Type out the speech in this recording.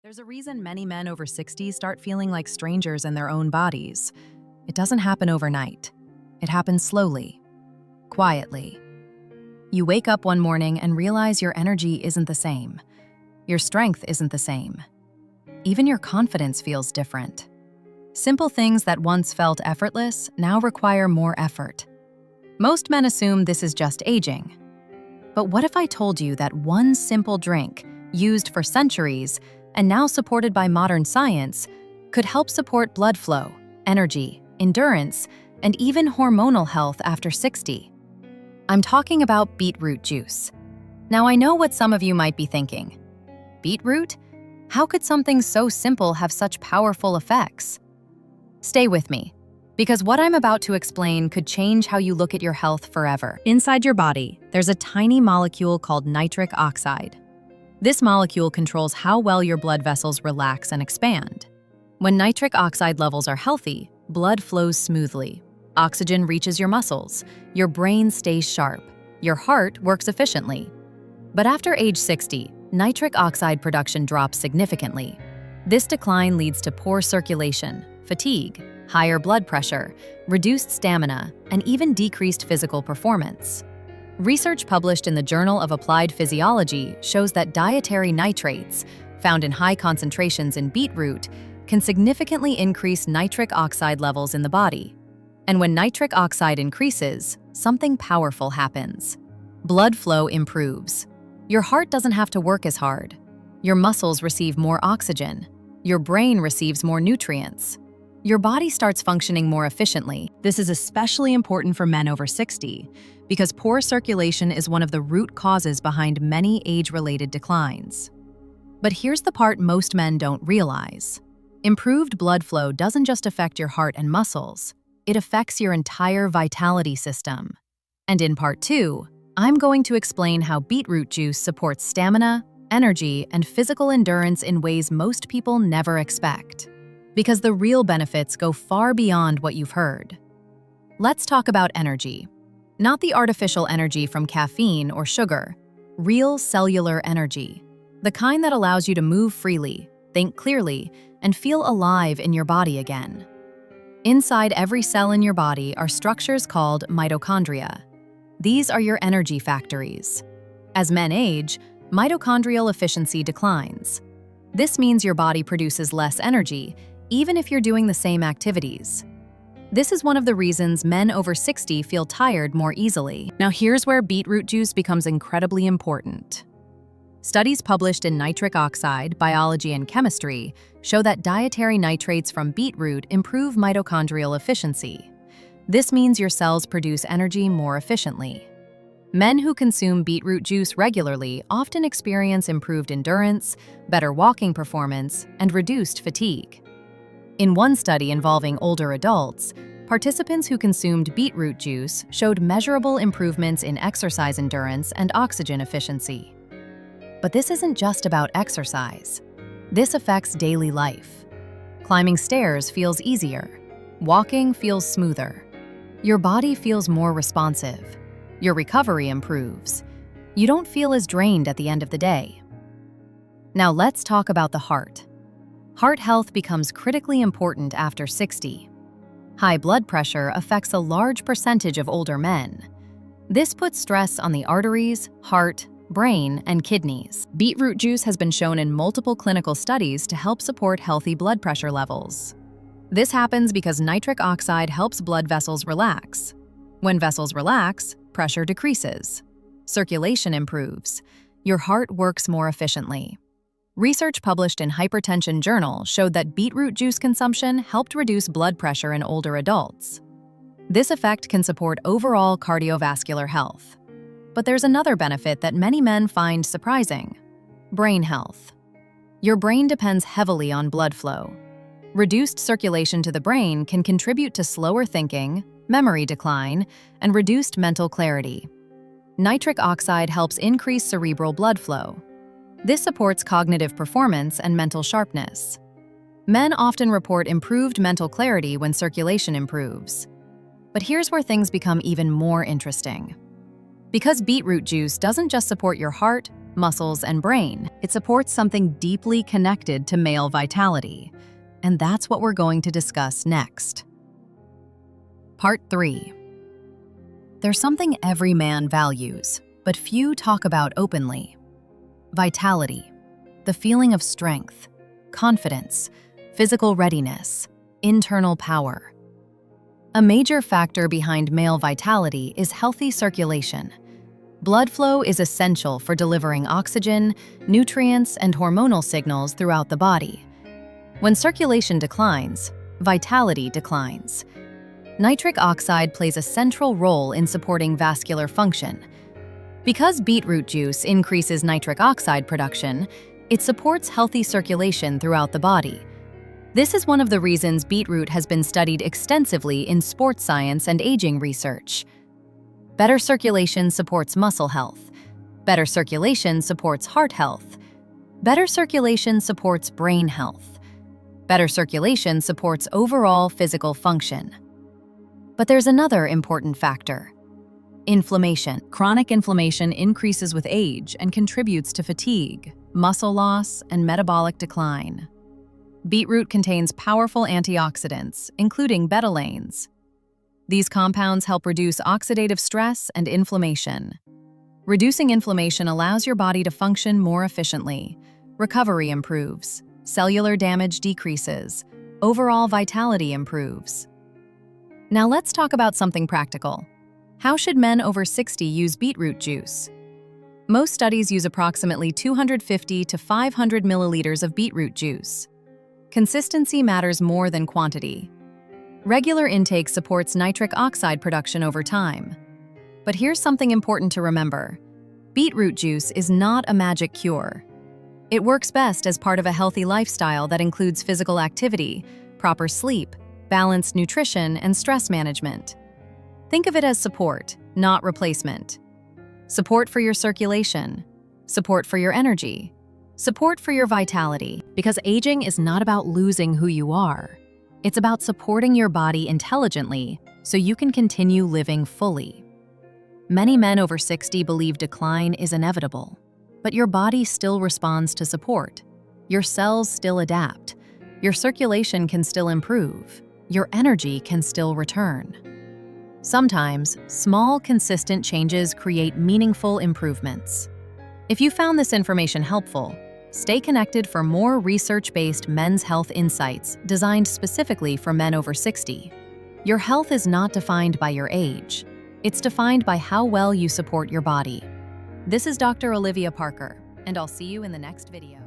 There's a reason many men over 60 start feeling like strangers in their own bodies. It doesn't happen overnight. It happens slowly, quietly. You wake up one morning and realize your energy isn't the same. Your strength isn't the same. Even your confidence feels different. Simple things that once felt effortless now require more effort. Most men assume this is just aging. But what if I told you that one simple drink, used for centuries, and now supported by modern science, could help support blood flow, energy, endurance, and even hormonal health after 60? I'm talking about beetroot juice. Now I know what some of you might be thinking. Beetroot? How could something so simple have such powerful effects? Stay with me, because what I'm about to explain could change how you look at your health forever. Inside your body, there's a tiny molecule called nitric oxide. This molecule controls how well your blood vessels relax and expand. When nitric oxide levels are healthy, blood flows smoothly. Oxygen reaches your muscles, your brain stays sharp, your heart works efficiently. But after age 60, nitric oxide production drops significantly. This decline leads to poor circulation, fatigue, higher blood pressure, reduced stamina, and even decreased physical performance. Research published in the Journal of Applied Physiology shows that dietary nitrates, found in high concentrations in beetroot, can significantly increase nitric oxide levels in the body. And when nitric oxide increases, something powerful happens. Blood flow improves. Your heart doesn't have to work as hard. Your muscles receive more oxygen. Your brain receives more nutrients. Your body starts functioning more efficiently. This is especially important for men over 60 because poor circulation is one of the root causes behind many age-related declines. But here's the part most men don't realize. Improved blood flow doesn't just affect your heart and muscles, it affects your entire vitality system. And in part 2, I'm going to explain how beetroot juice supports stamina, energy, and physical endurance in ways most people never expect. Because the real benefits go far beyond what you've heard. Let's talk about energy. Not the artificial energy from caffeine or sugar, real cellular energy. The kind that allows you to move freely, think clearly, and feel alive in your body again. Inside every cell in your body are structures called mitochondria. These are your energy factories. As men age, mitochondrial efficiency declines. This means your body produces less energy, even if you're doing the same activities. This is one of the reasons men over 60 feel tired more easily. Now here's where beetroot juice becomes incredibly important. Studies published in Nitric Oxide, Biology and Chemistry show that dietary nitrates from beetroot improve mitochondrial efficiency. This means your cells produce energy more efficiently. Men who consume beetroot juice regularly often experience improved endurance, better walking performance, and reduced fatigue. In one study involving older adults, participants who consumed beetroot juice showed measurable improvements in exercise endurance and oxygen efficiency. But this isn't just about exercise. This affects daily life. Climbing stairs feels easier. Walking feels smoother. Your body feels more responsive. Your recovery improves. You don't feel as drained at the end of the day. Now let's talk about the heart. Heart health becomes critically important after 60. High blood pressure affects a large percentage of older men. This puts stress on the arteries, heart, brain, and kidneys. Beetroot juice has been shown in multiple clinical studies to help support healthy blood pressure levels. This happens because nitric oxide helps blood vessels relax. When vessels relax, pressure decreases. Circulation improves. Your heart works more efficiently. Research published in Hypertension Journal showed that beetroot juice consumption helped reduce blood pressure in older adults. This effect can support overall cardiovascular health. But there's another benefit that many men find surprising: brain health. Your brain depends heavily on blood flow. Reduced circulation to the brain can contribute to slower thinking, memory decline, and reduced mental clarity. Nitric oxide helps increase cerebral blood flow. This supports cognitive performance and mental sharpness. Men often report improved mental clarity when circulation improves. But here's where things become even more interesting. Because beetroot juice doesn't just support your heart, muscles, and brain. It supports something deeply connected to male vitality. And that's what we're going to discuss next. Part 3. There's something every man values, but few talk about openly. Vitality. The feeling of strength, confidence, physical readiness, internal power. A major factor behind male vitality is healthy circulation. Blood flow is essential for delivering oxygen, nutrients, and hormonal signals throughout the body. When circulation declines, vitality declines. Nitric oxide plays a central role in supporting vascular function. Because beetroot juice increases nitric oxide production, it supports healthy circulation throughout the body. This is one of the reasons beetroot has been studied extensively in sports science and aging research. Better circulation supports muscle health. Better circulation supports heart health. Better circulation supports brain health. Better circulation supports overall physical function. But there's another important factor. Inflammation. Chronic inflammation increases with age and contributes to fatigue, muscle loss, and metabolic decline. Beetroot contains powerful antioxidants, including betalains. These compounds help reduce oxidative stress and inflammation. Reducing inflammation allows your body to function more efficiently. Recovery improves, cellular damage decreases, overall vitality improves. Now let's talk about something practical. How should men over 60 use beetroot juice? Most studies use approximately 250 to 500 milliliters of beetroot juice. Consistency matters more than quantity. Regular intake supports nitric oxide production over time. But here's something important to remember. Beetroot juice is not a magic cure. It works best as part of a healthy lifestyle that includes physical activity, proper sleep, balanced nutrition, and stress management. Think of it as support, not replacement. Support for your circulation, support for your energy, support for your vitality, because aging is not about losing who you are. It's about supporting your body intelligently so you can continue living fully. Many men over 60 believe decline is inevitable, but your body still responds to support. Your cells still adapt. Your circulation can still improve. Your energy can still return. Sometimes, small, consistent changes create meaningful improvements. If you found this information helpful, stay connected for more research-based men's health insights designed specifically for men over 60. Your health is not defined by your age. It's defined by how well you support your body. This is Dr. Olivia Parker, and I'll see you in the next video.